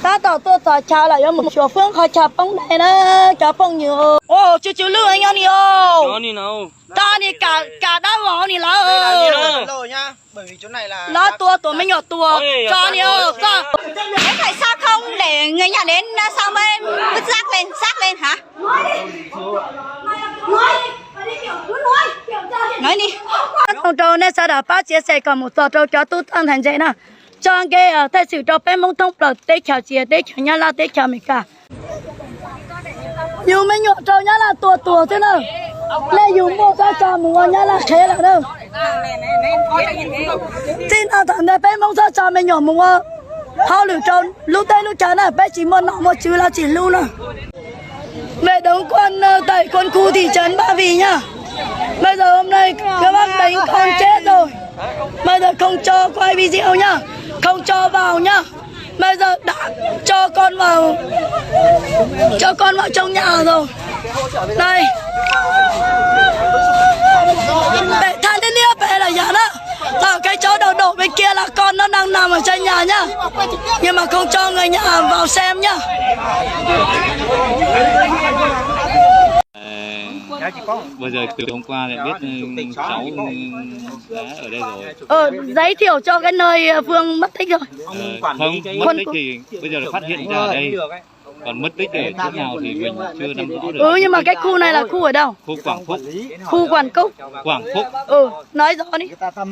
ta tao tôi tao cha là có một số phương họ cha bông này đó cha bông nhiều ô chú chú lưu anh đi ô nó đi nào ta đi cả đá vỏ đi lá rồi nhá, bởi vì chỗ này là lá tua mới nhỏ tua cho đi ô con em phải sao không để người nhà đến sao mà em vứt rác lên hả? Nói đi. ông trâu này sao đã bắt chia sẻ còn một trâu cho tôi tăng thành vậy nè cho cái thay sự cho bé mông thông là để chào chia để chào nhau là để chào mình cả dù mấy nhọ trâu nhá là tua thế nào lấy dùng một cái chào mua nhá là thế là đâu tin là thằng này bé mông sao chào mấy nhọ mua họ lựa chọn lúc đây lúc chán này bé chỉ muốn nọ một chữ là chỉ lưu nè mẹ đóng quân tại quân khu thị trấn Ba Vì nhá. Bây giờ hôm nay các bác đánh con chết rồi. Bây giờ không cho quay video nhá, không cho vào nhá. Bây giờ đã cho con vào trong nhà rồi. Đây. Để than đến nữa bé là nhà đó. Cái chỗ đầu đổ bên kia là con nó đang nằm ở trên nhà nhá. Nhưng mà không cho người nhà vào xem nhá. Bây giờ từ hôm qua thì biết cháu đã ở đây rồi. Giới thiệu cho cái nơi Phương mất tích rồi. Không, mất tích thì bây giờ là phát hiện ra ở đây. Còn mất tích ở chỗ nào thì mình chưa nắm rõ được. Nhưng mà cái khu này là khu ở đâu? Khu Quảng Phúc. Khu Quảng Cúc. Quảng Phúc. Nói rõ đi.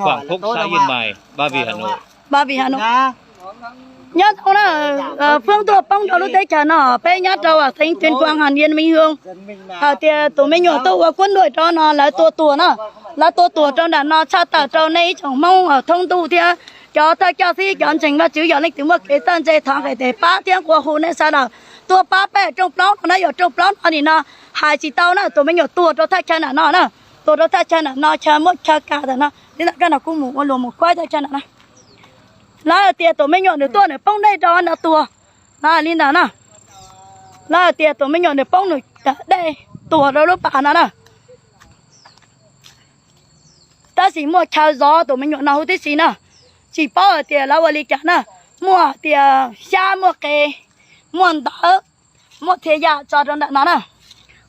Quảng Phúc, xã Yên Bài, Ba Vì, Hà Nội. Ba Vì, Hà Nội. Nhớ không là Phương tua bông đầu lúc đấy chờ nó bé nhát đâu à Thanh Tuyên Quang Hàn Yên Minh Hương thì tụi mình nhỏ tụ quân đội cho nó là tua nó là tua trong đàn nó cha tả trâu này chẳng mong ở thông tu thì cho ta cho sĩ chọn trình và chữ giờ lịch tiếng một cái tên dây thằng cái để ba tiếng của hồ này sao nào tua ba bé trong plot nó ở trong plot thì nó hai chỉ tao nó tụi mình nhỏ tua cho thay chân là nó nè tua cho thay chân là nó cha mất cha cả là nó thế là cái nào cũng một luồng một quái thay chân là nó là tiền tụi mình nhọn được tua này bông đây cho nó tua là linh nào nè là tiền tụi mình nhọn được bông được đây tua đâu lúc bạn nè ta chỉ mua cháo gió tụi mình nhọn nào thế gì nè chỉ bao tiền là vật cả nè mua tiền xa mua cái mua đỡ mua thế giả cho trong đó nè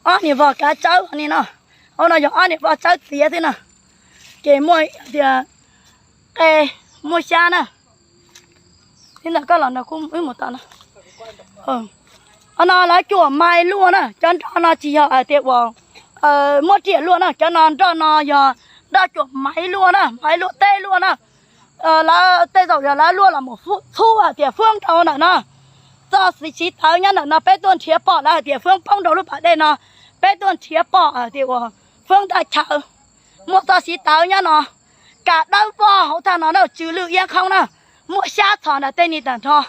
anh này vào cá cháu anh này nè ông nói anh này vào cháu tiền thế nè cái mua tiền cái mua xa nè thế là các lần nó cũng với một tao nè nó là chùa mai luôn á cho nó chỉ ở tiệm vào một triệu luôn á cho nó giờ đã chùa máy luôn á máy luôn tê luôn á là tê rồi giờ là luôn là một thu ở địa phương đâu nè nó do chỉ tao nhá nó bé tuần chia bỏ là địa phương phong đầu lúc ở đây nó bé tuần chia bỏ ở địa phương đại chợ một tao chỉ tao nhá nó cả đâu vào hậu thằng nó đâu trừ lự yên không nè mua xa thằng là tên gì đàn thọ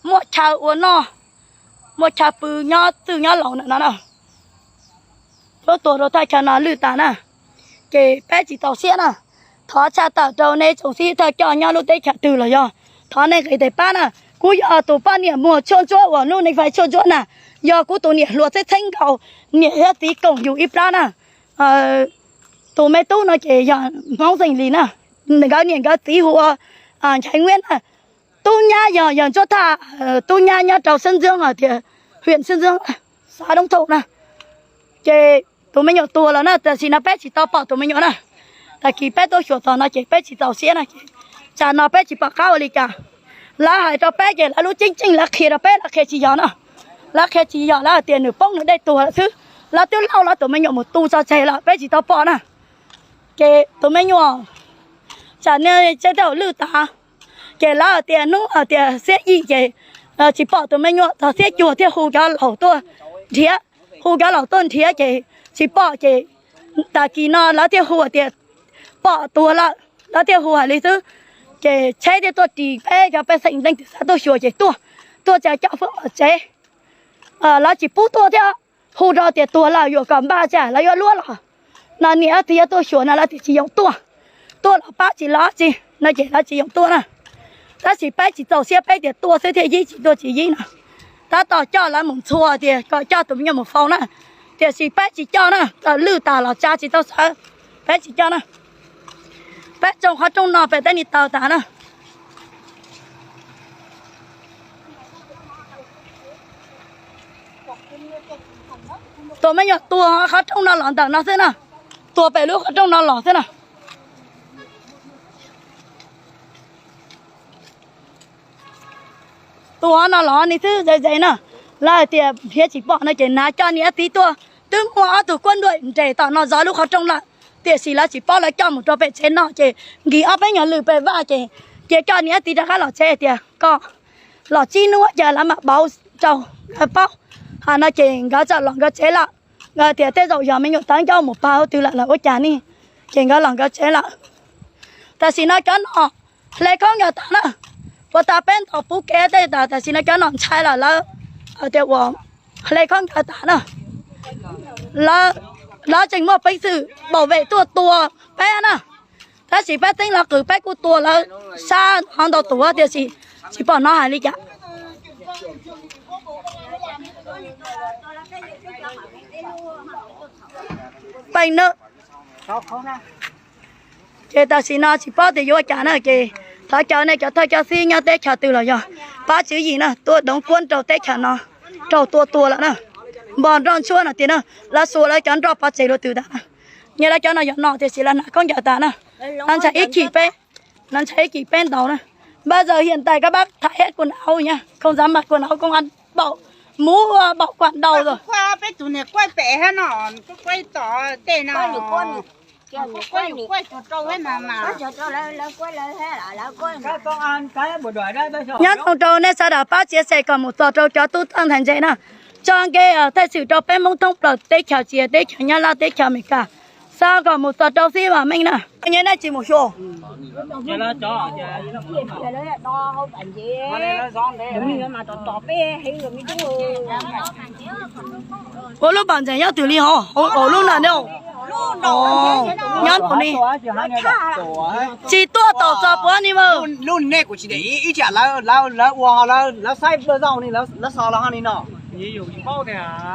mua cháo uốn nó mua cháo bự nhá từ nhá lẩu nữa nè số tuổi đó thay cho nó lư tàn nè cái bé chỉ tàu xe nè thọ cha tàu trâu này chủ sĩ thay cho nhau lúc đấy chả từ là do thọ này cái để ba nè cú giờ tụ ba nè mua chôn chỗ ở lúc này phải chôn chỗ nè giờ cú tụ nè luộc sẽ thanh cầu nè hết tí cổngอยู่อีปลาnè tụ mấy tú nó chỉ giờ mong gì lì nè cái nè cái tí hùa Thái Nguyên à, tu nhà giờ cho ta tu nhà trầu Sơn Dương ở thì huyện Sơn Dương xã Đông Thổ nè, cái tụi mình nhỏ tua là nè,แต่สินะbé chỉ tao bảo tụi mình nhỏ nè, tại khi bé tôi sửa tao nó chỉ bé chỉ tao xe nè, chả nó bé chỉ bảo cao đi cả, lá hải tao bé cái lá lú chính là khi là bé là khi chỉ nhỏ nè, là khi chỉ nhỏ là tiền nửa bông nữa đây tua là thứ, là tiêu lâu là tụi mình nhỏ một tu sao chạy là bé chỉ tao bỏ nè, cái tụi mình nhỏ chả nên chơi đầu lư ta cái lá tiền nó ở tiền xe gì cái chỉ bỏ tụi mình nhọ ta xe chùa thì hù cá lẩu tôi thế hù cá lẩu tôi thế cái chỉ bỏ cái ta kỳ nó lá tiền hù tiền bỏ tua lá tiền hù lý thứ cái chế thì tôi chỉ bé cái bé sinh linh sao tôi sửa cái tua chạy chợ phượng ở chế lá chỉ bút tua theo hù ra tiền tua là有cầm ba chả là有luôn là là nhẹ thì tôi sửa là chỉ dùng tua là ba chỉ lá chỉ nó chỉ là chỉ dùng tua nè ta chỉ bé chỉ tàu xe bé thì tua sẽ thế gì chỉ tôi chỉ gì nè ta tàu cho là một xua thì gọi cho tụi mình một phòng nè thì chỉ bé chỉ cho nè ta lư ta là cha chỉ tao sợ bé chỉ cho nè bé trong hoa trong nọ bé tên đi tàu ta nè tụi mình nhặt tua khó trong nó lỏng tầng nó thế nào tua bể lúc khó trong nó lỏng thế nào tua nó lỏng này thứ dày nè là thì phía chỉ bọn nó chỉ ná cho nhẹ tí tua tướng hóa từ quân đội để tạo nó gió lúc khó trong lại thì xí là chỉ bao lại cho một trò bể trên nó chỉ nghỉ ấp ấy nhà lử bể va chỉ cho nhẹ tí ra khá là chế thì có lọ chi nữa giờ là mặc bao trâu bao nó chỉ gõ cho lòng gõ chế lại thì tới rồi giờ mình nhặt tăng cho một bao từ lại là ôi chả ni chỉ gõ lòng gõ chế lại ta xin nó cho nó lấy con nhặt ta nữa và ta bên thọ phú kế đây ta xin nó cho nó chạy là ở tiêu hoàng lấy con nhặt ta nữa là chính một binh sự bảo vệ tua bé nè ta chỉ bé tính là cử bé của tua là xa hàng đầu tua thì chỉ bỏ nó hay đi cả bệnh nữa chị ta xin nó chỉ bỏ thì vô trả nữa chị ta cho này cho thôi cho xin nhau tết trả từ là do ba chữ gì nè tôi đóng quân trầu tết trả nó trầu tua là nè bọn rong chua nè tiền nè là số là chọn drop bắt chế rồi từ đó như là cho nó dọn nọ thì chỉ là con giả ta nè anh chạy ít chỉ pen tàu nè bây giờ hiện tại các bác thải hết quần áo nha không dám mặc quần áo công an bảo mũ bảo quạt đầu rồi qua bé tụi này quay bẻ hết nó quay tỏ tên nào quay trâu hết mà nhớ ông trâu này sau đó bác chia sẻ còn một tòa trâu cho tôi tăng thành vậy nè cho cái thay sự trâu bé mông thông đầu tết chào chia tết chào nhau là tết chào mình cả sao còn một tòa trâu xí mà mình nè anh nhớ này chỉ một số ô lúc bạn nhớ từ ly hả ô lúc nào đâu nhớ của đi chỉ tua tàu sao bữa đi mà luôn nè của chị để ý chả là sai bơ rau này là sao là hắn nọ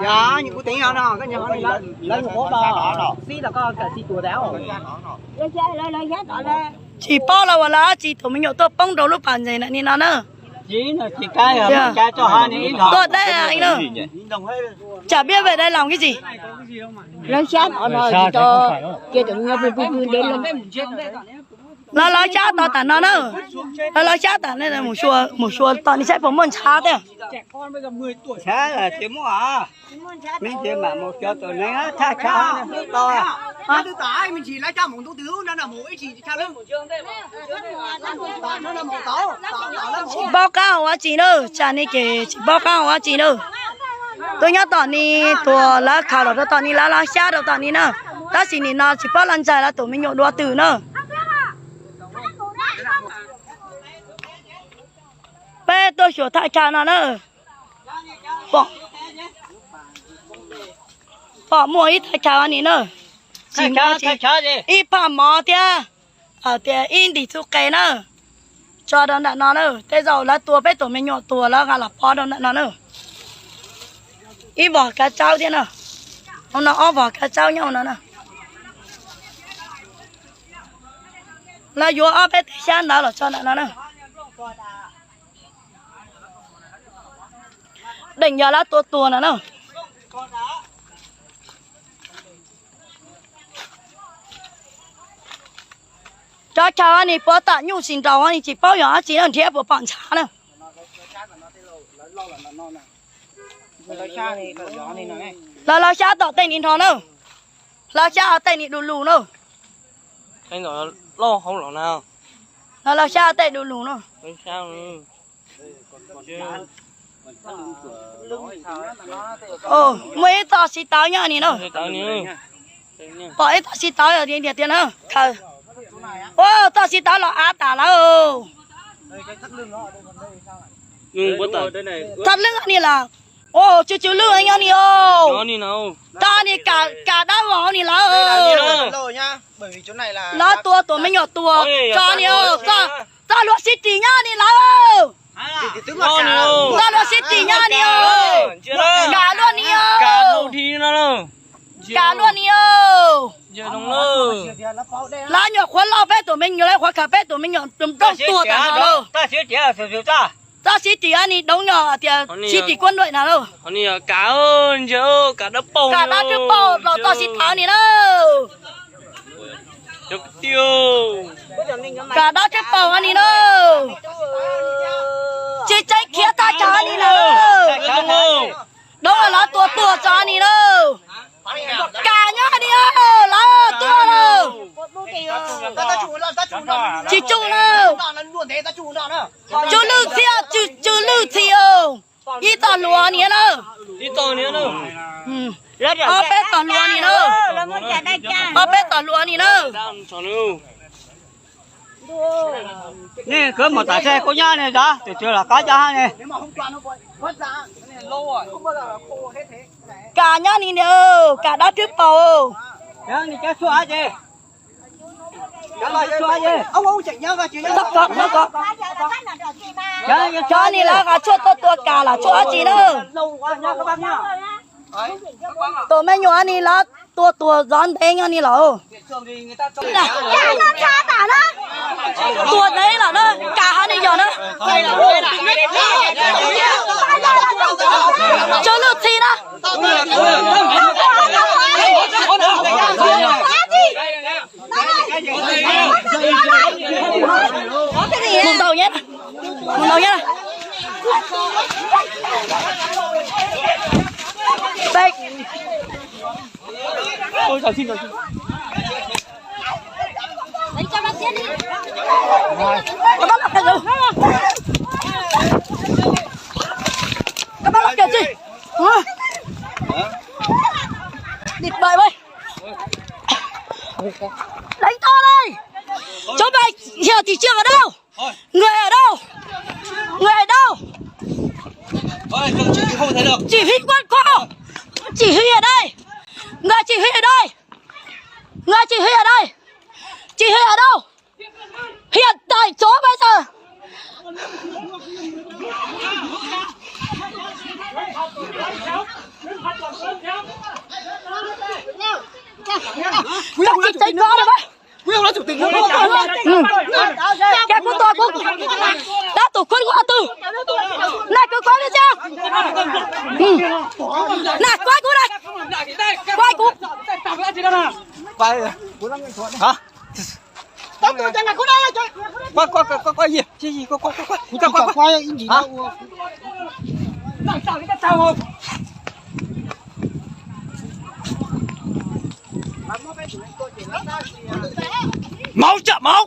dạ những cái tiếng nào cái nhà hắn này là hổ đó xí là có cả xí tua đéo chỉ bao là là chỉ tụi mình nhổ tôi bông đầu lúc bạn gì này đi nào nữa chỉ là chỉ cái à cái cho hai này tôi đây là anh đâu chả biết về đây làm cái gì lấy sát ở rồi cho kia tụi nhau về đến luôn là cha tao tản nó nữa là cha tản này là một số tao đi sẽ phải muốn cha đấy con bây giờ 10 tuổi cha là chỉ mua à mình chỉ mà một cho tuổi này á cha to à thứ tải mình chỉ lấy cha một tú tiểu nên là mỗi chỉ cha lưng nó là một táo báo cáo hóa chị đâu cha này kì chỉ báo cáo hóa chị đâu tôi nhớ tao đi tôi là khảo đó tao đi là xa đâu tao đi nữa ta chỉ nó chỉ bao lần dài là tụi mình nhổ đua từ nữa bé tôi sửa thay cha nó nữa bỏ mua ít thay cha anh nữa chỉ ít pa mò tia ở tia in đi chụp cái nữa cho đó nó nữa thế rồi là tua bé tụi mình nhổ tua là gà là bỏ đó nó nữa ít bỏ cá cháo thế nữa ông nó bỏ cá cháo nhau nữa nè là vô ở bé sáng đó là cho nó nữa đỉnh giờ là tua nữa nữa cho cháu anh ấy bỏ tạ nhu xin cháu anh ấy chỉ bao giờ chỉ là thiệp của bạn cha nữa là cha tỏ tên in thọ nữa là cha tên in đủ lù nữa anh nói lo không lo nào là cha tên đủ lù nữa không sao mấy tao xí tao nhá nè nữa bỏ ít tao xí tao ở đây tiền nữa khờ tao xí tao là á tả là bắt đầu đây này thật lưng anh là chú lưng anh nhá nè nó đi nào ta nè cả đá vỏ nè là rồi nhá bởi vì chỗ này là tua mình nhỏ tua cho nè ta luật xí tí nhá nè là ta luật xí tí nhá nè cả luôn nè cả luôn thì nó cả luôn nè giờ đúng rồi lá nhỏ khoan lao bé tụi mình nhỏ lấy khoan cà phê tụi mình nhỏ tụm đông tua cả rồi ta sẽ trả sử dụng ta ta chỉ tỷ anh đi đấu nhỏ thì chỉ tỷ quân đội nào đâu anh đi cá ơn chứ cá đắp bầu cả đã trước bầu rồi ta chỉ tháo này đâu chụp tiêu cả đã trước bầu anh đi đâu chỉ chạy kia ta cho anh đi đâu đó là lá tua cho anh đi đâu cả nhá đi ơi lá tua đâu chỉ chú đâu chú lưu thiêu chú lưu thiêu đi tao lúa nè đâu đi tàu nữa đâu ở bên tao lúa nè đâu ở bên tao lúa nè đâu nè cứ một tải xe có nhá này ra thì chưa là cá giá này cả nhá nè đâu cả đã trước bầu đó đi cái xóa gì ông chạy nhau và chuyện nó có cho ni là cả chua tua cả là chua gì nữa lâu quá nha các bác nha tôi mấy nhỏ ni là tua giòn đấy nha ni lẩu tua đấy là nó cả hai ni giờ nó cho lượt thi đó mùng đầu nhé đây ôi trời xin các bác làm cái gì các bác làm cái gì địt bậy ơi đánh to đây chỗ mày hiểu thị trường ở đâu người ở đâu chỉ huy quân khu chỉ huy ở đây người chỉ huy ở đây chỉ huy ở đâu hiện tại chỗ bây giờ các chị thấy có được không? Cái của tôi cũng đã tụ quân qua từ này cứ quay đi chưa này quay của này quay của quay hả quay gì gì quay gì máu chợ máu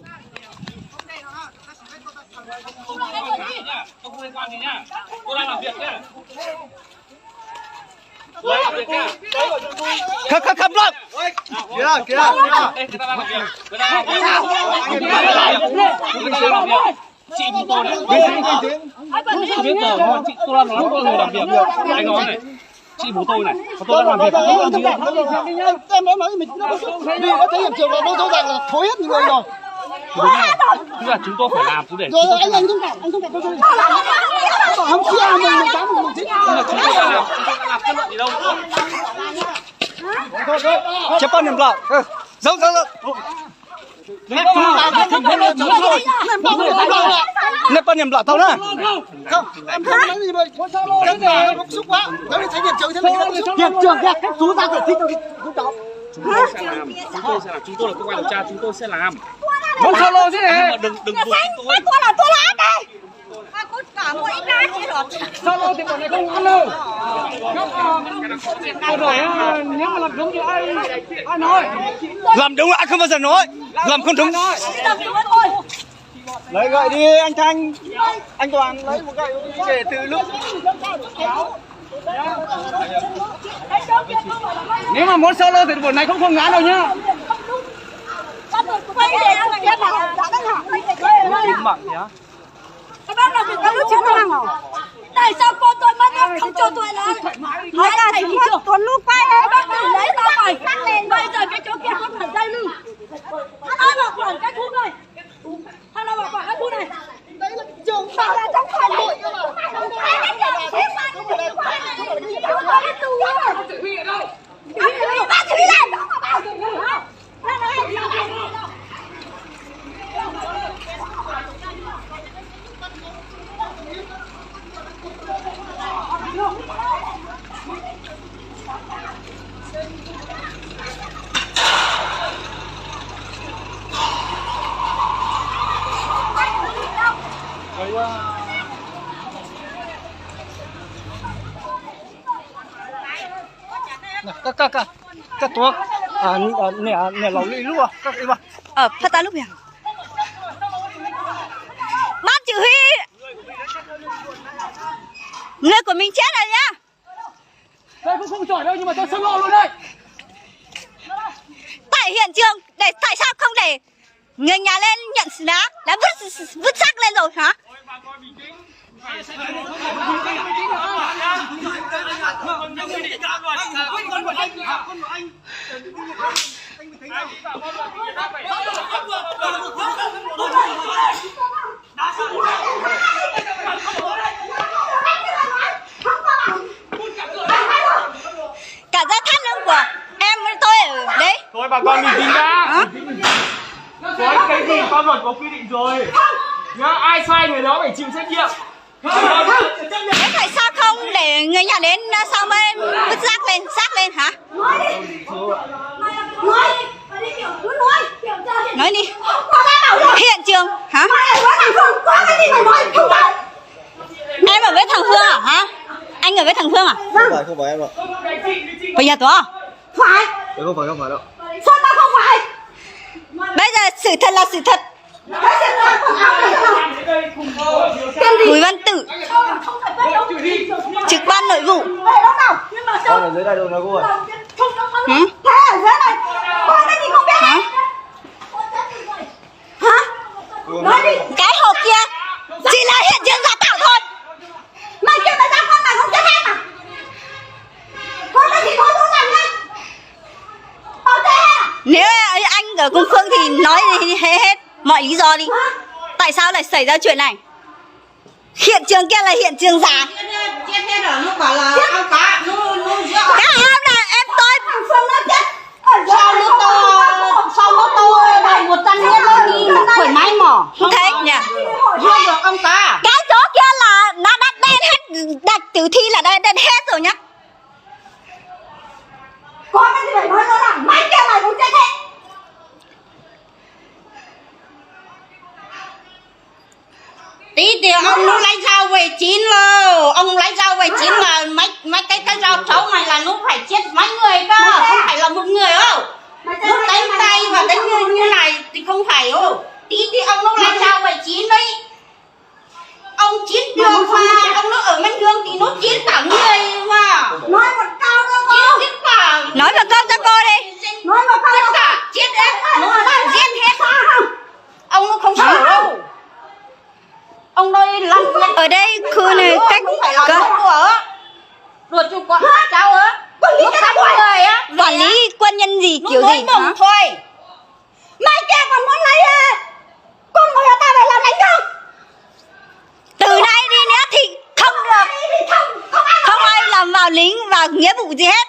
khắp lắm kìa chị của tôi đấy không biết giờ chị tôi đang nói tôi làm việc anh nói này chị của tôi này tôi đang làm việc em nói mình đi có thấy hiện trường là nó rõ ràng là thối hết người rồi tức là chúng tôi phải làm chứ để rồi anh không cảm không chia mình dám mình thích chúng tôi đang làm kết luận gì đâu chấp nhận lại dấu nếp bao nhiêu lại tao đó không em không nói gì mà bức xúc quá nếu thấy hiện trường thế này hiện trường kìa các chú ra để thích tôi cháu chúng tôi sẽ làm chúng tôi là cơ quan điều tra chúng tôi sẽ làm muốn sao lo thế này đừng tôi là tôi lá đây có cả một ít lá chỉ được sao lo thì bọn này không ăn đâu rồi nếu mà làm đúng thì ai nói làm đúng ai không bao giờ nói làm không đúng nói lấy gậy đi anh Thanh anh Toàn lấy một gậy kể từ lúc nếu mà muốn solo thì buổi này không ngán đâu nhá mặn nhá các bác làm việc các nước chiến hàng tại sao con tôi mất không cho tôi làm hỏi là thầy trưởng tuần lúc quay các bác đừng lấy tao mày bây giờ cái chỗ kia có phải dây lưng ai bảo quản cái khu này thằng nào bảo quản cái khu này đấy là trường bảo là trong khoản đội Các tuộc nè lẩu lì lúc à các em à Phát ta lúc nào ban chỉ huy người của mình chết rồi nhá. đây cũng không giỏi đâu nhưng mà tôi solo luôn đây. Tại hiện trường tại sao không để người nhà lên nhận đá đã vứt xác lên rồi hả? Cả gia thắt lưng của em với tôi ở đấy. Thôi bà con bình tĩnh đã. Có cái gì pháp luật có quy định rồi. Nhá, ai sai người đó phải chịu trách nhiệm. Thế tại sao không để người nhà đến sao mới vứt xác lên hả? Nói đi. Hiện trường hả? Em ở với thằng Phương hả? Anh ở với thằng Phương à? Không phải em ạ. Bây giờ tôi phải. Không phải đâu. Sao tao không phải? Bây giờ sự thật là sự thật. Bùi Văn Tử, trực ban nội vụ. Con ở dưới đây đâu nói cô à? Thế ở dưới này, con cái gì không biết hả? Hả? Nói đi. Cái hộp kia chỉ là hiện trường giả tạo thôi. Mày kêu mày ra con mày không chết hết à? Con cái gì thôi không làm nhanh. Nếu anh ở cùng Phương thì nói hết mọi lý do đi. Tại sao lại xảy ra chuyện này? Hiện trường kia là hiện trường giả. Chết hết rồi, nó bảo là ao cá, nó Cái hôm là em tôi Phương nó chết. sau nó to đầy 100 mét nó đi khỏi máy mỏ. Không thấy nhỉ? Không được ông cá. Cái chỗ kia là nó đã đen hết, đặt tử thi là đã đen hết rồi nhá. Có cái gì phải nói rõ ràng, mày kêu mày cũng chết hết. Tí thì ông nó lấy dao về chín rồi. Ông lấy dao về chín là mấy cái dao xấu này là nó phải chết mấy người cơ. Không phải là một người đâu. Nó đánh tay và đánh như này thì không phải đâu. Tí thì ông nó lấy dao về chín đấy. Ông chín được mà. Ông nó ở bên đường thì nó chín cả người mà. Nói một câu cho cô. Chín cả. Nói một câu cho cô đi. Nói một câu cho cả. Chết hết. Nó giết hết. Ông nó không sợ đâu. Ông đây lắm Ở đây khu này cách đùa chú con cháu á, nó sát người á, quản lý quân nhân gì kiểu gì hả? thôi. mày kia còn muốn lấy con người ta phải làm đánh không? Từ nay đi nữa thì không được. Không ai làm vào lính và nghĩa vụ gì hết.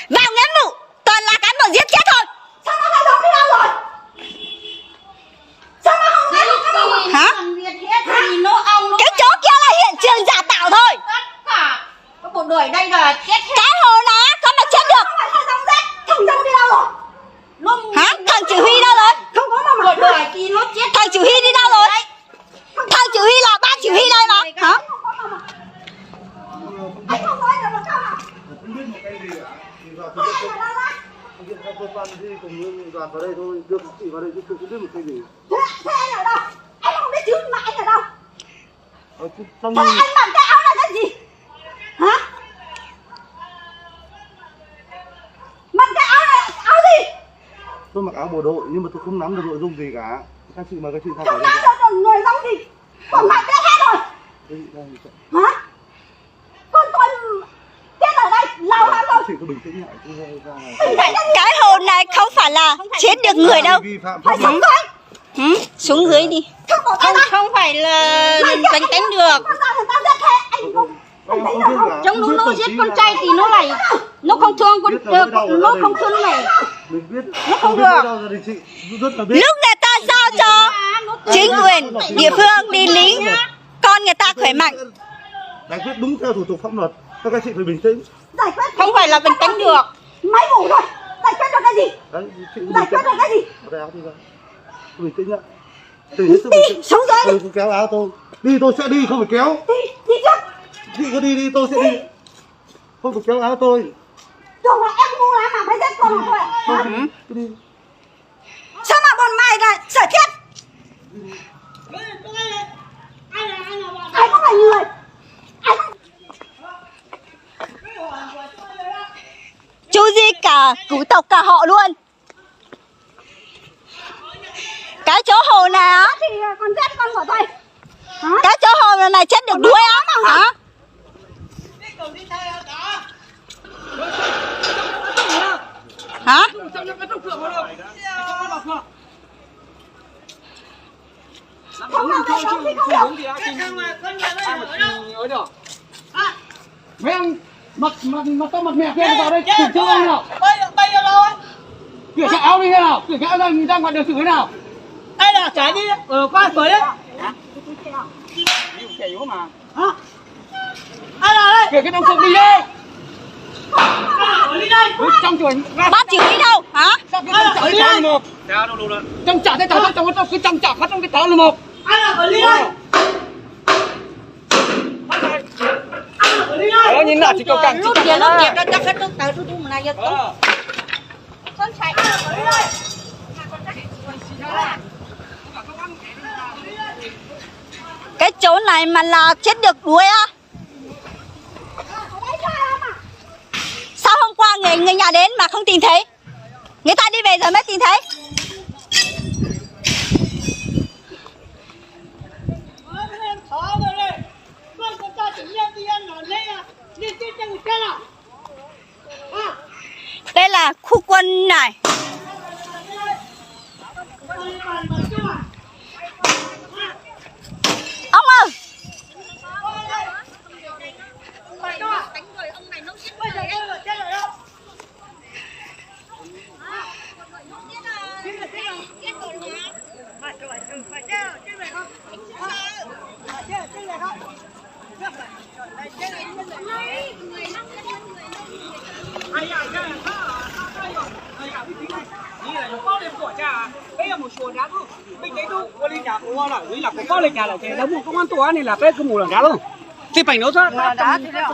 Vào nghĩa vụ toàn là cán bộ giết chết thôi. Sao nó không giống đi đâu rồi? Sao nó không nói được Hả? Cái chỗ kia là hiện trường giả tạo thôi. Tất cả cái bộ đội đây là chết hết. Cái hồ lá có mà chết được. Không phải thằng giống chết. Thằng giống đi đâu rồi? Hả? Thằng chỉ huy đâu rồi? Không có mà Bộ đội thì nó chết. Thằng chỉ huy đi đâu rồi? Thằng chỉ huy là ban chỉ huy đây mà. Hả? anh không nói được một câu nào. Cơ quan đi cùng đoàn vào đây thôi, đưa chị vào đây chứ không biết một cái gì. Thế anh ở đâu? Anh không biết chứ mà anh ở đâu? Xong Thế anh mặc cái áo là cái gì? Hả? Mặc cái áo này áo gì? tôi mặc áo bộ đội nhưng mà tôi không nắm được nội dung gì cả. Các chị mời các chị tham Không nắm được người giống gì? Còn mày chết hết rồi. Hả? Con chết ở đây lâu lắm rồi. Chị có bình tĩnh lại. Cái hồ này không phải là chết được người đâu. Phải xuống dưới. Xuống dưới đi. Không phải là đánh được. Sao người ta giết hết? Anh không. Trong nó giết con trai thì nó lại nó không thương nó không thương mày. Nó không được. Lúc người ta giao cho chính quyền địa phương đi lính, con người ta khỏe mạnh. Giải quyết đúng theo thủ tục pháp luật. Các chị phải bình tĩnh. Giải quyết Không phải là bình tĩnh được. máy ngủ rồi. Giải quyết được cái gì? Đấy, chị Giải quyết được cái gì? cái áo đi ra. Bình tĩnh ạ. Đi xuống dưới đi. Kéo áo tôi. Đi tôi sẽ đi không phải kéo. Đi trước. Chị cứ đi tôi sẽ đi. Không phải kéo áo tôi. Tưởng là em ngu lắm mà mới giết con của tôi à? Sao mà bọn mày lại sở thiết? Ai không phải người? Ai không... Chú gì cả cửu tộc cả họ luôn. Cái chỗ hồ này á thì con giết con của tôi. Cái chỗ hồ này chết được đuôi á hả? Hả? Mấy anh mặc tao mặc mẹ kia vào đây kiểm tra anh nào. Bây giờ đâu ấy? Kiểm tra áo đi thế nào? Kiểm tra ra ngoài đường xử thế nào? Đây là trái đi. Qua tới đấy. Ai là đây? Kiểm cái đồng phục đi đây. Đi đây. Trong chuồng Bác chỉ huy đâu hả? Đi đây. trong chả cái chả trong cái trong chả phát trong cái táo là một. Ai là ở đi đây? Đó nhìn nào chỉ có càng Lúc kia nó chắc hết lúc tới lúc mà này giờ con chạy ở đây. Cái chỗ này mà là chết được đuôi á? Sao hôm qua người nhà đến mà không tìm thấy? Người ta đi về rồi mới tìm thấy. Đây là khu quân này. Ông ơi! Bây giờ một số đá luôn. Mình thấy đâu có lên nhà của là với là có lên nhà là cái đống công an tổ này là cái mù là đá luôn. Thì phải nấu ra. Đá thì đâu.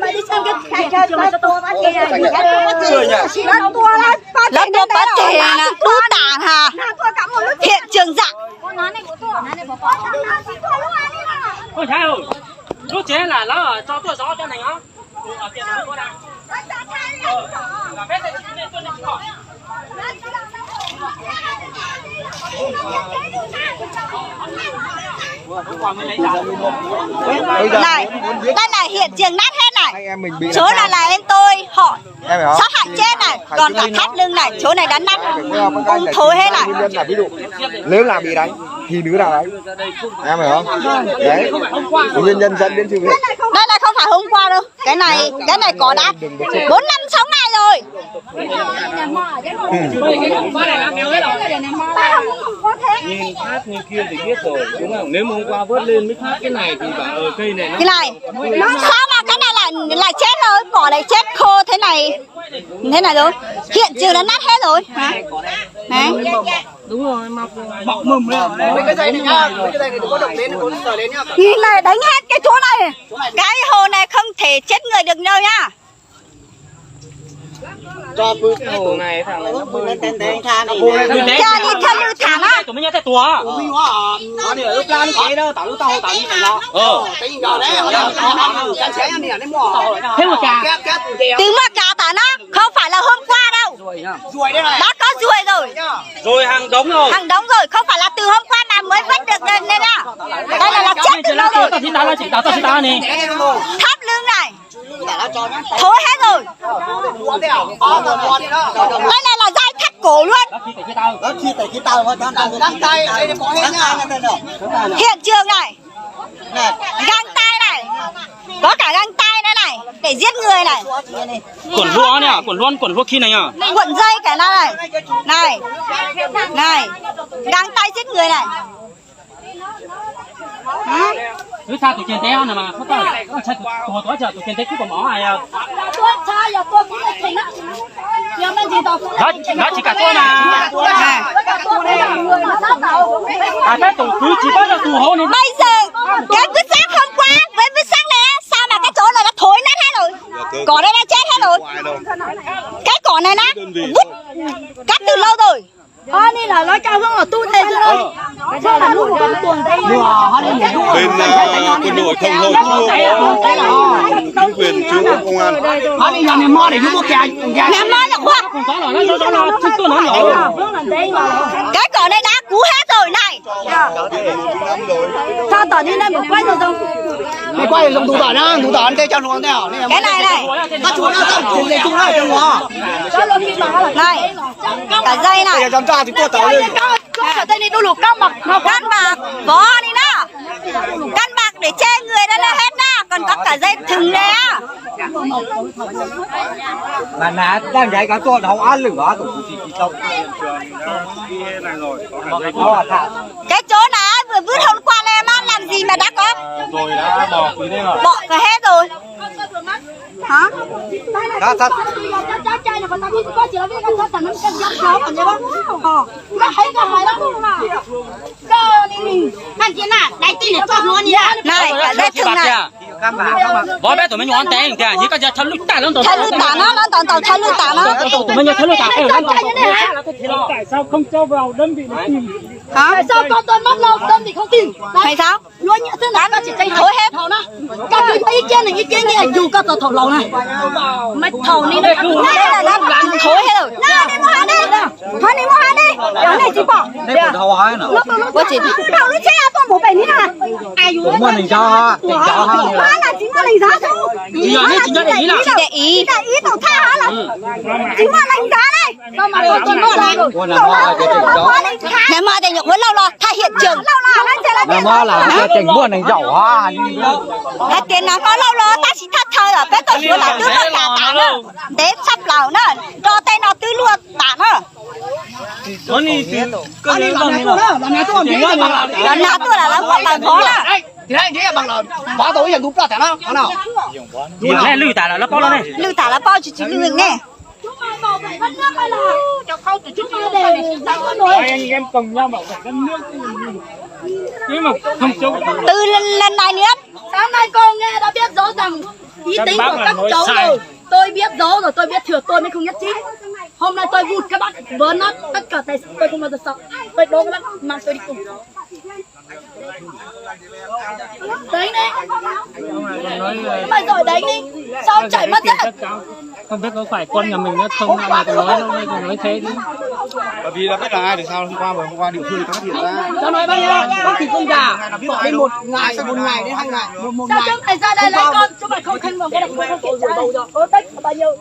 Mày đi xem cái tua bát kia này. Nó tua là bát kia nè, đu tảng hà. Hiện trường dạng. Ôi trời ơi, lúc chế là nó cho tôi gió cho này á. Ở tiền nó có đang. Là biết đây tôi đi khỏi. Này, đây là hiện trường nát hết này. Chỗ này là em tôi họ sát hại chết này, còn cả thắt lưng này, chỗ này đã nát ung thối hết này. Ví dụ nếu là bị đánh thì đứa nào đấy em hiểu không? Đấy, nguyên nhân dẫn đến sự việc. Đây này không phải hôm qua đâu, cái này có đã 4 năm 6 ngày rồi. Nhìn phát như kia thì biết rồi, đúng không? Nếu mà hôm qua vớt lên mới phát cái này thì bảo ở cây này Cái này, sao mà cái này lại chết rồi, bỏ này chết khô thế này rồi. Hiện trường đã nát hết rồi. Hả? Đấy. Đúng rồi, mọc bọc mầm lên. Cái dây này nhá, cái dây này đừng có động đến, đừng có sờ đến nhá. Nhìn này đánh hết cái chỗ này. Cái hồ này không thể chết người được đâu nhá. cho bự hồ này thằng này nó bơi Tên tha này. Cha đi thân như thẳng á. tụi mình nhớ tay tua. Mình hóa à. Nó đi ở plan cái đó, tạo tao tạo như vậy đó. Cái gì đó đấy. Cái xe này nó mua. Thế mà trà. Từ mà trà tả nó không phải là hôm qua đâu. Ruồi đây này. Đã có ruồi rồi. Rồi hàng đống rồi. Hàng đống rồi, không phải là từ hôm qua mà mới vớt được nên à. Đây là chết từ lâu rồi. Tao chỉ tao nè. Tháp lưng này. Thối hết rồi. Đây này là dây thắt cổ luôn. Hiện trường này. Găng tay này. Có cả găng tay đây này. Để giết người này. Quẩn rua khi này nhá. Cuộn dây cả này. Này. Này. Găng tay giết người này. Cứ sao tụi trên té này mà không phải tụi chờ tụi trên té cứ còn mỏ này à. Nó chỉ cả tôi mà. À thế tụi cứ chỉ bắt là tụi hổ này. Bây giờ cái vứt rác hôm qua với vứt rác Cỏ đây đã chết hết rồi. Cái cỏ này nè, vứt cắt từ lâu rồi. Nên là nói cao hơn là tu thế thôi. Sao là lúc con tuần đây. Bên quân đội không thôi chính quyền chưa có công an. Đi nhà này mò để chúng một cái. Nhà mò là khoa. Cái cỏ này đã cú hết rồi này. Sao tỏ như này một quay rồi không? Mày quay dùng tủ tỏi nó, tủ tỏi nó cho luôn nào. Cái này này. Ta chuột nó xong, để chung lại cho nó. Này. Cả dây này. Để cho chúng tôi tới đi. Ở đây này đu lục cam bạc. Căn bạc, có đi nè. Căn bạc để che người đó là hết nè. Còn có cả dây thừng này á. Là nè, đang dạy cả tôi không ăn lửa tụi chị đâu. Cái chỗ này vừa vứt hôm qua này mà làm gì mà đã có. Rồi đã bỏ tí đấy rồi. Bỏ cả hết rồi. Hả? Đó thật. Anh chị nào, đây tin là cho nó nhá. Này, cả dây thừng này. Bỏ bé tụi mình nhón tiền kìa, như cái giờ thằng lũ tả lắm. Thay lưu tả nó toàn thay lưu tả nó. Tụi mình thằng lũ tả. Tại sao không cho vào đơn vị để tìm? Hả? Tại sao con tôi mất lâu tâm thì không tìm? Hay sao? Nói như thế nào các chị thấy thối hết. thầu nó. Các chị thấy ý kiến này dù các tàu thầu lầu này. Mấy thầu này nó thối hết rồi. Nào đi mua hàng đi. Thôi đi mua hàng đi. Cái này chị bỏ. Đây của thầu hỏi nó. Có chị. Thầu nó chết tôi một bảy nít à. Cũng mà mình cho Hóa là chính là đánh giá thôi. Chính là để ý là. Chị để ý. Chị để ý tàu tha hả là. Chính là đánh giá đây. sao mà tôi mất rồi. con là mò cái chỉnh đó. Nhà mò thì nhục với lâu lo thay hiện trường. Là mò là cái chỉnh buôn này giàu à. Hết tiền nào có lâu lo ta chỉ thắt thôi là cái tôi xuống là tứ nó cả tả nữa. Để sắp lầu nữa. Cho tay nó tứ luôn tả nữa. Có đi Con đi bằng này là nhà tôi còn thế là bằng là. Là nào tôi là nó bằng khó nè. Thì đấy thế là bằng là bỏ tối giờ đúng là thế nào? Nào. Nhìn này lùi tả là nó bao lâu này? Lưu tả là bao chỉ lưu hình nè. Chúng mày bảo vệ đất nước hay là cho không thì chúng mày để đánh con nổi. Anh em cùng nhau bảo vệ đất nước. Nhưng mà không chống. Từ lần này nữa. Sáng nay cô nghe đã biết rõ rằng ý tính của các cháu rồi. Tôi biết rõ rồi, tôi biết thừa tôi mới không nhất trí. Hôm nay tôi vụt các bác vỡ nát tất cả tài sản tôi không bao giờ sợ. Tôi đố các bác mang tôi đi cùng. Đấy đi. Mày rồi đấy đi. Sao chảy mất thế? Không biết có phải con nhà mình nó không nào mà còn nói thế đi. Bởi vì là biết là ai thì sao hôm qua địa phương phát hiện ra. Cho nói bác thì con già bỏ đi một ngày đến 2 ngày một Sao ngày. chúng mày ra đây lấy con, chúng mày không khen vào cái này không kiểm tra. Có tích bao nhiêu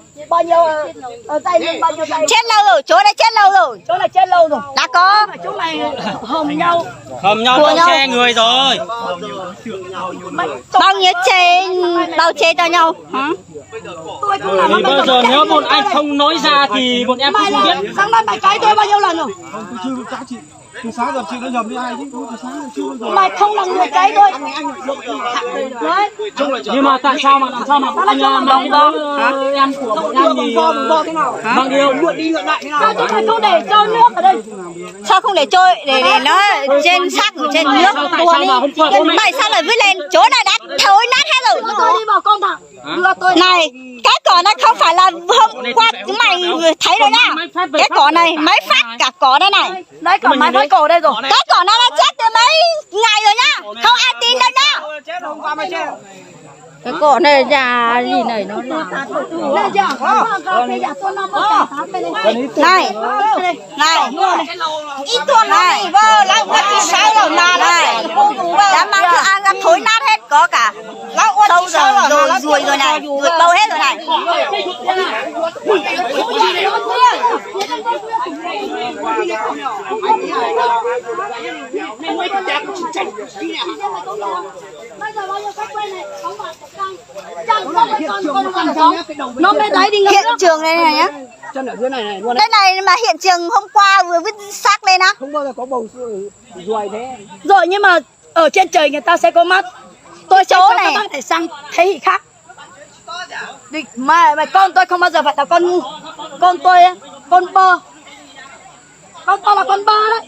tay lên bao nhiêu tay. Chết lâu rồi, chỗ này chết lâu rồi. Chỗ này chết lâu rồi. Đã có. Chúng mày hầm nhau. Hầm nhau bao che người rồi. Bao nhiêu chê, bao chê cho nhau. Hả? Tôi không làm Thì bây giờ nếu bọn anh không nói ra thì bọn em mày không biết. sáng nay mày cãi tôi bao nhiêu lần rồi? Tôi chưa cá chị. Từ sáng giờ chị đã nhầm với ai chứ? Từ sáng giờ chưa bao giờ. Mày không là người cãi tôi. Đấy. Nhưng mà tại sao mà làm sao mà anh mang em của bọn em thì mang điều Lượn đi lượn lại thế nào? Sao chúng mày không để cho nước ở đây? Sao không để trôi để nó trên xác ở trên nước tuôn đi. Mày sao lại vứt lên? Chỗ này đã thối nát hết rồi. Tôi đi vào con thẳng. Đưa tôi. Này, cái cỏ này không phải là hôm qua mày thấy rồi nha. Cái cỏ này máy phát cả cỏ đây này. Đấy còn máy phát cổ đây rồi. Cái cỏ này đã chết từ mấy ngày rồi nhá. Không ai tin đâu nha. Chết hôm qua mới chết. Cái cỏ này già gì này nó là. Đây chưa? Cái giả tôi nằm ở cả bên Này. Này. Ít tuần này vơ lão quất đi sáu rồi mà này. Đã mang thức ăn ra thối nát hết có cả. Sâu rồi ruồi rồi này, ruồi bâu hết rồi này. Nó bên đấy đi Hiện trường đây này nhá. Chân ở dưới này này luôn. Đây này mà hiện trường hôm qua vừa vứt xác lên á. Không bao giờ có bầu ruồi thế. Rồi nhưng mà ở trên trời người ta sẽ có mắt. Tôi chỗ này các bác thể sang thế thì khác. Mày con tôi không bao giờ phải là con ngu. Con tôi con bơ. Con to là con bơ đấy.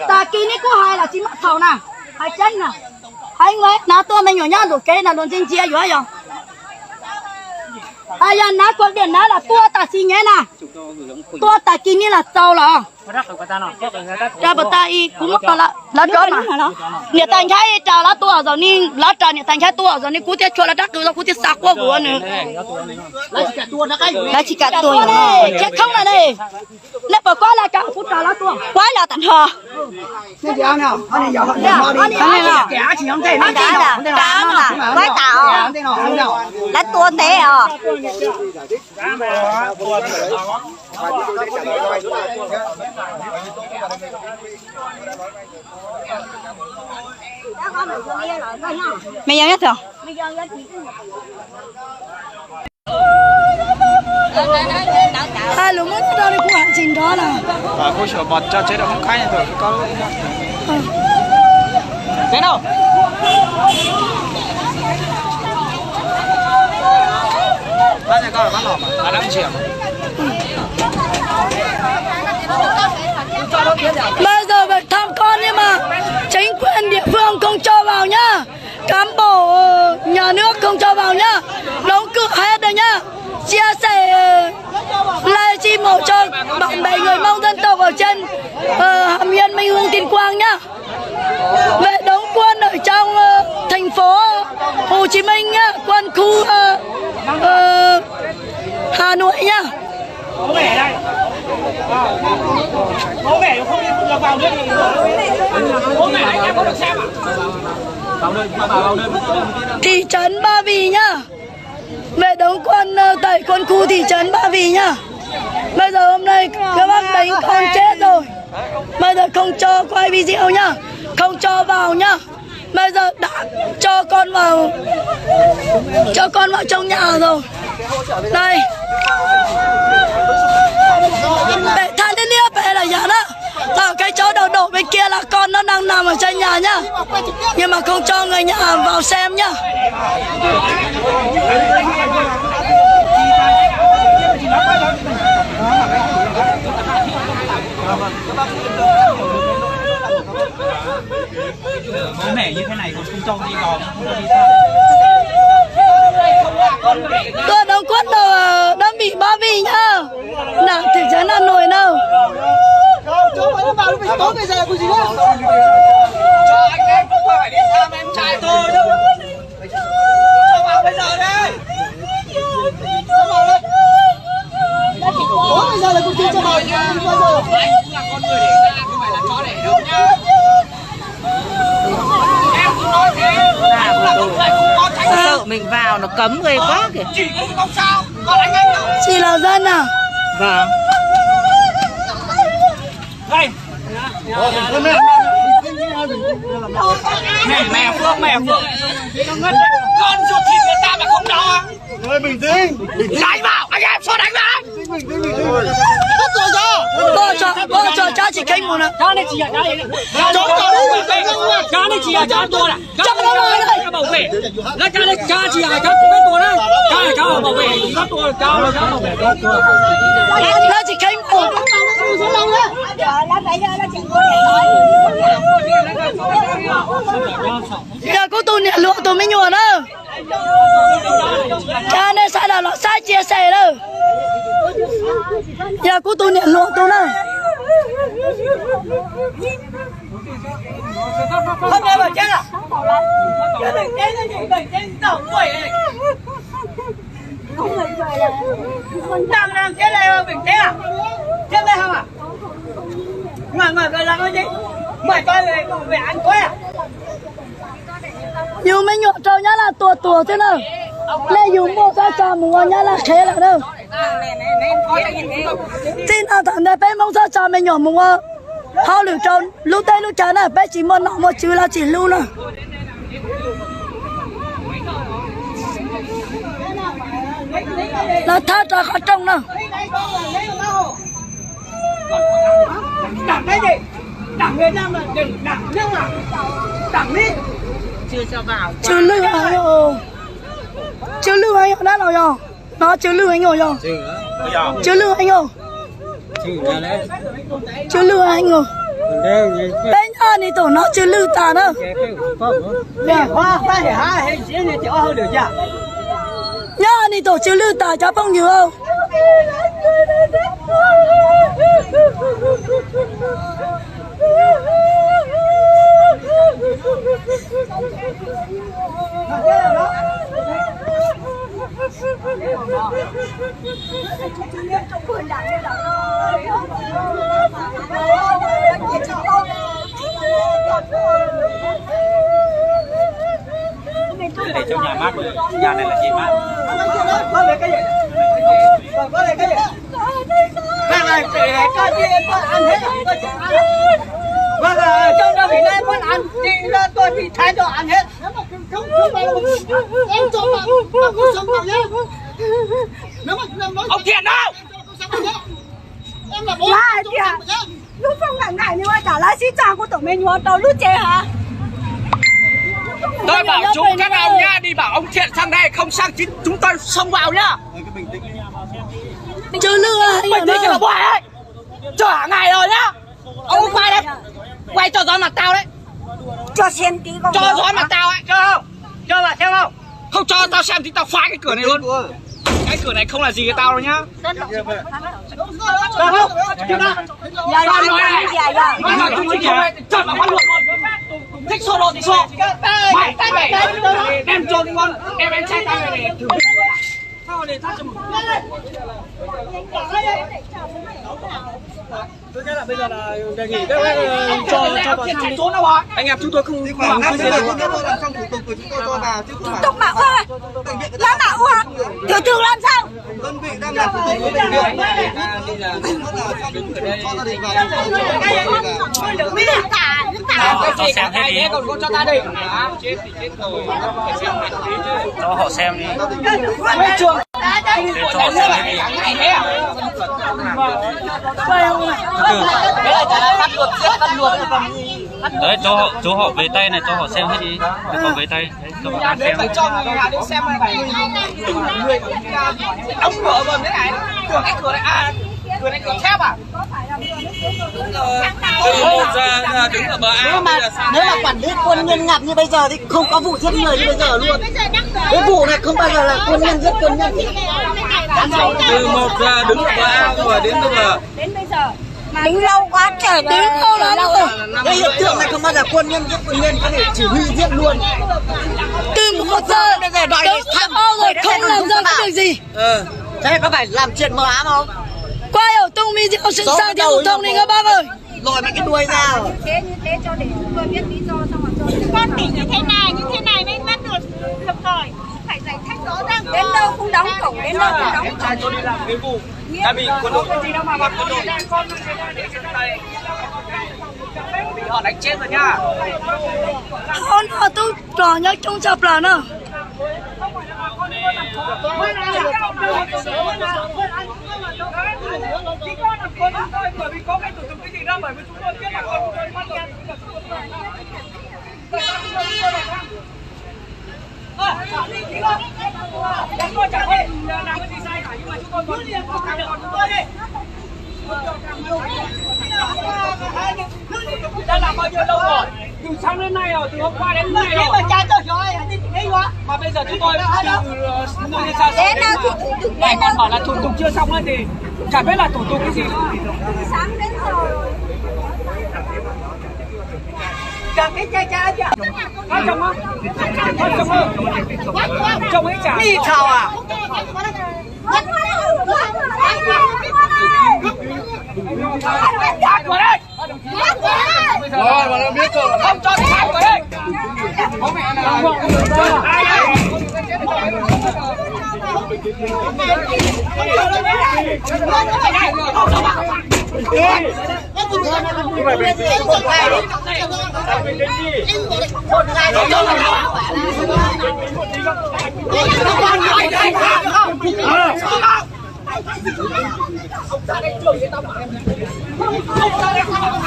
Ta kia này có hai là chỉ mặt thầu nào. Hai chân nào. anh ấy nó tôi mình nhỏ nhá rồi cái là luôn trên chia rồi rồi ai ya nó có điện nó là tua ta xí nhé nè tua ta kia như là trâu là ra bờ tay cũng có là đó mà nhà thành thái trà lá tua rồi ni lá trà nhà thành thái tua rồi ni cú tiết cho là đắt rồi cú tiết sạc quá của nữa là chỉ cả tua này chết không là này nếu mà có là cả cú trà lá tua quá là tận hờ cái gì nào anh này giờ anh nào kẻ chỉ không thể anh đã là quá tạo là tua té à mày nhận nhất rồi lúc mới đó đi cũng hành trình đó là cô sửa bọt cho chế độ không khai rồi có thế nào bán nhà con là bán lò mà 5 triệu bây giờ phải thăm con nhưng mà chính quyền địa phương không cho vào nhá, cán bộ nhà nước không cho vào nhá, đóng cửa hết rồi nhá, chia sẻ livestream một cho bạn bè người Mông dân tộc ở trên Hàm Yên, Minh Hương, Tuyên Quang nhá, về đóng quân ở trong thành phố Hồ Chí Minh nhá, quân khu Hà Nội nhá. Bố mẹ đây. Bố mẹ không đi vào đây thì bố mẹ anh em có được xem à? Vào đây. Thị trấn Ba Vì nhá. Về đóng quân tại quân khu thị trấn Ba Vì nhá. Bây giờ hôm nay các bác đánh con chết rồi. Bây giờ không cho quay video nhá, không cho vào nhá. Bây giờ đã cho con vào trong nhà rồi. Đây. Để than đến lia về là nhà đó. Ở cái chỗ đầu đổ bên kia là con nó đang nằm ở trên nhà nhá. Nhưng mà không cho người nhà vào xem nhá. bố mẹ như thế này còn không cho đi vào Tôi đóng quân rồi đang bị Ba Vì nhá. Nào thị trấn Hà Nội đâu. cho mấy nó vào lúc mình tối bây giờ là cái gì đó cho anh em không phải đi thăm em trai tôi đâu cho vào bây giờ đây cho vào đây tối bây giờ là cái gì cho vào anh cũng là con người để ra không phải là chó để đâu nhá em cũng nói thế là một người không có trách nhiệm sợ mình vào nó cấm ghê quá kìa. chỉ cũng không sao còn anh đâu Chị là dân à? Vâng. đây mẹ Phương con ruột thịt người ta mà không đau à? Ơi bình tĩnh đánh vào anh em sao đánh vào Cô cho cha chị kênh một nè. Cha này chỉ là cha này. Cha này chỉ là cha tôi này. Cha nó là bảo vệ. Là cha chỉ là cha bên tôi đấy. Cha là cha bảo vệ. Cha tôi cha là cha bảo vệ. Là chị kênh một. Giờ cô tôi nè lụa tôi mới nhùa đó. Cha này sai là nó sai chia sẻ đâu. Giờ cô tôi nè lụa tôi nè. không nghe bảo chết à bình tĩnh tổng quỷ đang chết đây mà bình tĩnh à chết đây không à ngồi về làm cái gì mày coi về ăn quê à Dù mới nhọ trâu nhá là tua thế nào. Lê dùng bộ ra trà mùa nhá là khế là đâu. Xin à thằng này bé mong ra trà mình nhỏ mùa. Hao lửa trâu lúc tay lúc chán à bé chỉ một nọ một chữ là chỉ lưu nè. Là tha ra khó trông nè. đảng cái gì đảng Việt Nam là đảng nước là đảng đi Chưa cho vào. Chứ lưu anh ồ. Chứ lưu anh đã nào rồi. Nó chứ lưu anh rồi rồi. Chứ lưu anh rồi. Chứ lưu anh rồi. bên nhà này tổ nó chưa lưu ta đâu nè hoa ta thì há hay chiến thì chó hơn được chưa nhà này tổ chưa lưu ta cho phong nhiều không để cho nhà mát rồi, nhà này là gì mát? có lấy cái gì có lấy cái gì cái này để cho chị ăn hết vâng trong đó thì nay muốn ăn chị ra tôi thì thái độ ăn hết không phải là em cho bạn cuộc sống nào nhé nếu mà nói Ông Thiện đâu? em là bố Là kìa. Lúc không ngại ngại nhưng mà trả lại xin chào của tổ mình hoàn toàn lúc chế hả? Tôi bảo chúng các ông nhá, đi bảo ông Thiện sang đây, không sang chúng tôi xông vào nhá. chưa lưu à Bình tĩnh cái là boy đấy. Chờ cả ngày rồi nhá. Ông quay đấy. Quay cho gió mặt tao đấy. Cho xem tí con. Cho gió mặt tao ấy, cho không? Cho mà xem không? Không cho tao xem thì tao phá cái cửa này luôn. Cái cửa này không là gì với tao đâu nhá. Dạ dạ nói này. Dạ dạ. Nói là chúng chỉ không chọn mà bắt luôn. Thích solo thì solo. Mày tay mày đem trộn đi con. Em trai tay mày để thử. Sao để thắt cho một. tôi nghĩ là bây giờ là đề nghị các cho chạy trốn đâu rồi? anh em chúng tôi không khoảng bây giờ chúng tôi làm xong thủ tục của chúng tôi cho vào chứ không phải Tục bảo ơi. Làm bảo ơi. Tiểu thư làm sao? đơn vị đang làm thủ tục với bệnh viện nên là cho gia đình vào Biết cả. Cho xem hết đi. Còn có cho gia đình. Chết thì chết rồi. Phải xem hết tí chứ. Cho họ xem đi. Quay trường. Để cho họ xem hết đi. Ngày thế à? Đấy cho họ về tay này, cho họ xem hết đi. Để họ về tay. Đấy, cho họ xem. Phải cho người nhà đi xem này. Người đóng cửa rồi đấy này. Cửa cái cửa này cửa này cửa thép à? Ra đứng ở bờ ao. nếu mà quản lý quân nhân ngập như bây giờ thì không có vụ giết người như bây giờ luôn cái vụ này không bao giờ là quân nhân giết quân nhân Từ 1 giờ đứng ở bờ ao rồi đến bây giờ. Tính lâu quá trời tính lâu lắm rồi cái hiện tượng này không bao giờ quân nhân giết quân nhân có thể chỉ huy giết luôn từ 1 giờ tới rồi không làm ra cái việc gì thế có phải làm chuyện mờ ám không quay ở tung video sự sang thì thông đi các bác ơi lòi mấy cái đuôi ra thế như thế cho để chúng tôi biết lý do xong rồi cho con tỉnh như thế này mới bắt được lập thời phải giải thích rõ ràng đến đâu cũng đóng cổng đến đâu cũng đóng cổng cho đi làm cái vụ đã bị quân đội gì đâu mà quân đội bị họ đánh chết rồi nhá con họ tôi trò nhá trong chập là nữa bởi vì có cái thủ tục cái gì đâu bởi vì chúng tôi biết là con chúng tôi phát hiện chúng tôi chẳng thể làm cái gì sai cả nhưng mà chúng tôi vẫn liền có cái con chúng tôi đi đã làm bao nhiêu lâu rồi từ sáng đến nay rồi từ hôm qua đến nay rồi mà bây giờ chúng tôi đến đây con bảo là thủ tục chưa xong ấy thì chả biết là thủ tục cái gì nữa sáng đến rồi chẳng cái cha chưa hai chồng không chồng ấy chả đi chào à thả cửa đây rồi mà nó biết rồi không cho thả cửa đây bố mẹ nào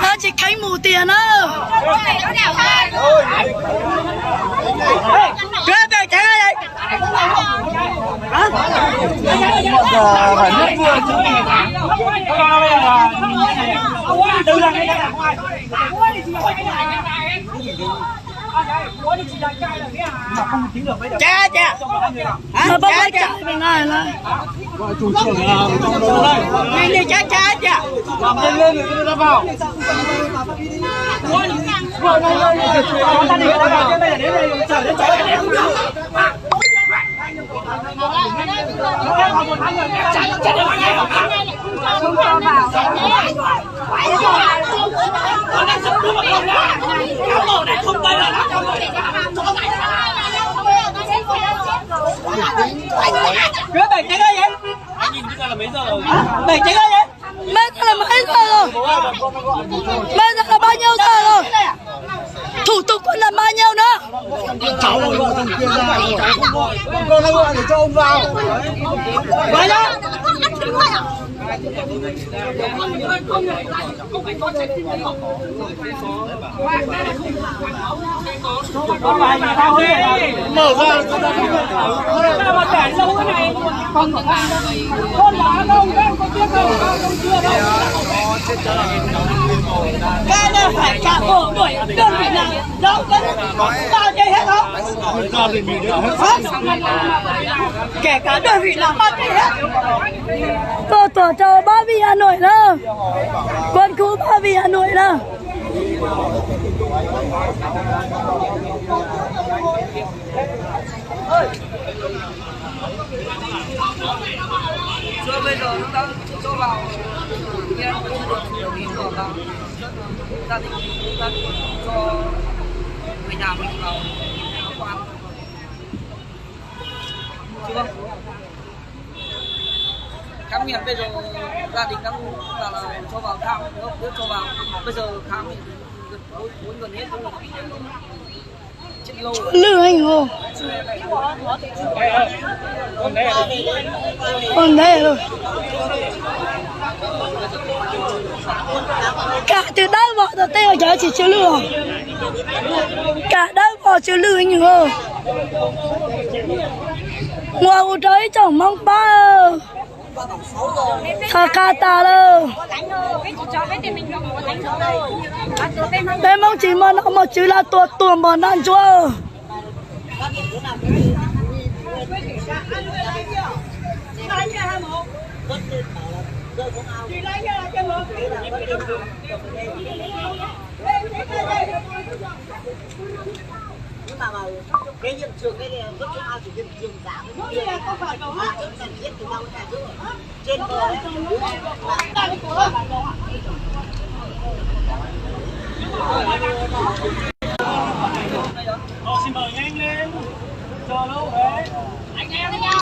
nó chỉ khánh mù tiền á cái này cái này phải nhất vừa chứ cha cha Mà bác ơi chạy về ngay là đi cha cha cha lên rồi nó vào Đứa bảy tiếng ơi vậy? Anh nhìn bây giờ là mấy giờ rồi? 7 tiếng ơi vậy? Bây giờ là mấy giờ rồi? Bây giờ là bao nhiêu giờ rồi? Thủ tục còn làm bao nhiêu nữa? cháu còn gọi thằng kia ra con nó gọi để cho ông vào Vậy đó. mở ra Cái này phải trả bộ đuổi đơn vị nào đâu bao nhiêu hết đó. Kể cả đơn vị nào bao nhiêu hết. Tổ cho Ba Vì Hà Nội đó. Quân khu Ba Vì Hà Nội đó. Chưa bây giờ chúng ta cho vào kia được gia đình chúng ta cho người nhà mình vào quan chưa khám nghiệm bây giờ gia đình đang là cho vào khám nếu cho vào bây giờ khám thì bốn gần hết rồi chết lâu Lừa anh hồ. Còn đây rồi. Cả từ đó vào tới đây ở chỗ chỉ chưa lừa. Cả đó vào chưa lừa anh hồ. Ngoài u trời chẳng mong ba. Thà ca ta đâu. Đây mong chỉ mà nó một chữ là tuột bọn ăn chúa. nhưng mà cái hiện trường đây là rất là chỉ hiện trường giả với kia không phải đâu á giết từ đâu cả chứ trên bờ đấy Xin mời nhanh lên. Chờ lâu rồi.